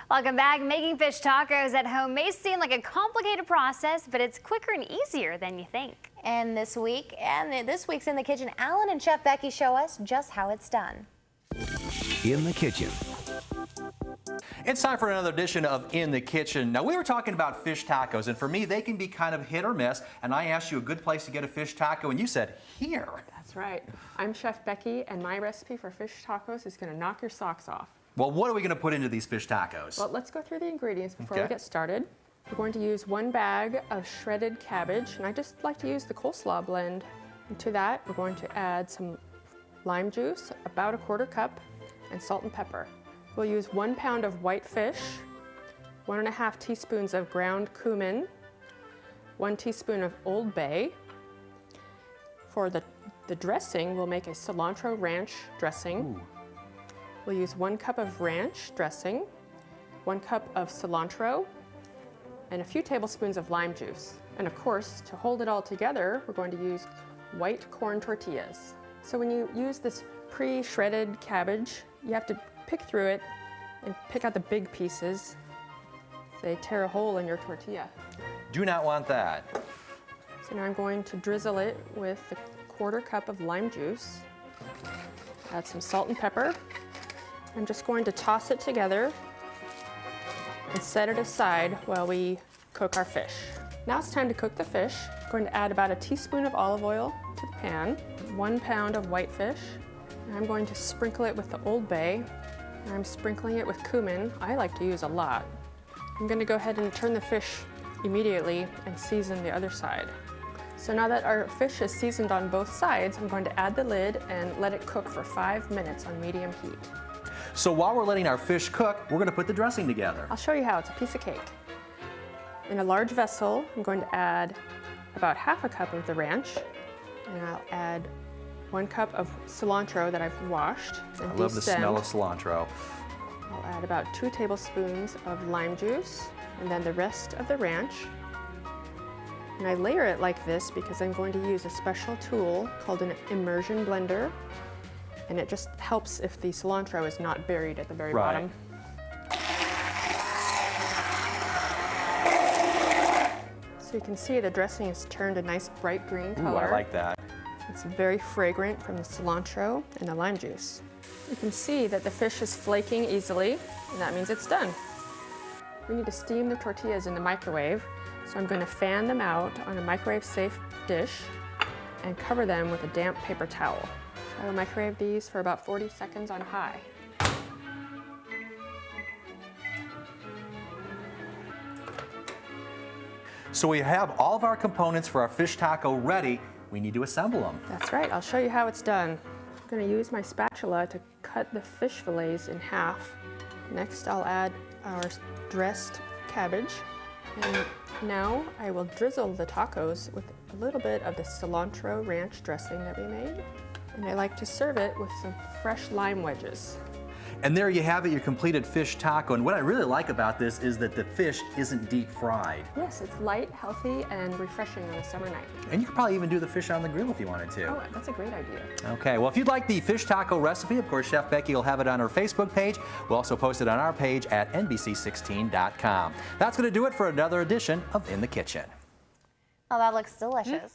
Welcome back. Making fish tacos at home may seem like a complicated process, but it's quicker and easier than you think. And this week's In the Kitchen, Alan and Chef Becky show us just how it's done. In the Kitchen. It's time for another edition of In the Kitchen. Now, we were talking about fish tacos, and for me, they can be kind of hit or miss. And I asked you a good place to get a fish taco, and you said here. That's right. I'm Chef Becky, and my recipe for fish tacos is going to knock your socks off. Well, what are we going to put into these fish tacos? Well, let's go through the ingredients before we get started. We're going to use 1 bag of shredded cabbage, and I just like to use the coleslaw blend. And to that, we're going to add some lime juice, about a 1/4 cup, and salt and pepper. We'll use 1 pound of white fish, 1½ teaspoons of ground cumin, 1 teaspoon of Old Bay. For the dressing, we'll make a cilantro ranch dressing. Ooh. We'll use 1 cup of ranch dressing, 1 cup of cilantro, and a few tablespoons of lime juice. And of course, to hold it all together, we're going to use white corn tortillas. So when you use this pre-shredded cabbage, you have to pick through it and pick out the big pieces. They tear a hole in your tortilla. Do not want that. So now I'm going to drizzle it with a 1/4 cup of lime juice. Add some salt and pepper. I'm just going to toss it together and set it aside while we cook our fish. Now it's time to cook the fish. I'm going to add about a teaspoon of olive oil to the pan, 1 pound of white fish. And I'm going to sprinkle it with the Old Bay. And I'm sprinkling it with cumin. I like to use a lot. I'm going to go ahead and turn the fish immediately and season the other side. So now that our fish is seasoned on both sides, I'm going to add the lid and let it cook for 5 minutes on medium heat. So while we're letting our fish cook, we're going to put the dressing together. I'll show you how. It's a piece of cake. In a large vessel, I'm going to add about ½ cup of the ranch, and I'll add 1 cup of cilantro that I've washed and I love the smell of cilantro. I'll add about 2 tablespoons of lime juice, and then the rest of the ranch. And I layer it like this because I'm going to use a special tool called an immersion blender. And it just helps if the cilantro is not buried at the very bottom. So you can see the dressing has turned a nice bright green color. Ooh, I like that. It's very fragrant from the cilantro and the lime juice. You can see that the fish is flaking easily, and that means it's done. We need to steam the tortillas in the microwave, so I'm going to fan them out on a microwave-safe dish and cover them with a damp paper towel. I will microwave these for about 40 seconds on high. So we have all of our components for our fish taco ready. We need to assemble them. That's right. I'll show you how it's done. I'm going to use my spatula to cut the fish fillets in half. Next, I'll add our dressed cabbage. And now I will drizzle the tacos with a little bit of the cilantro ranch dressing that we made. And I like to serve it with some fresh lime wedges. And there you have it, your completed fish taco. And what I really like about this is that the fish isn't deep fried. Yes, it's light, healthy, and refreshing on a summer night. And you could probably even do the fish on the grill if you wanted to. Oh, that's a great idea. Okay, well, if you'd like the fish taco recipe, of course, Chef Becky will have it on her Facebook page. We'll also post it on our page at NBC16.com. That's going to do it for another edition of In the Kitchen. Oh, that looks delicious.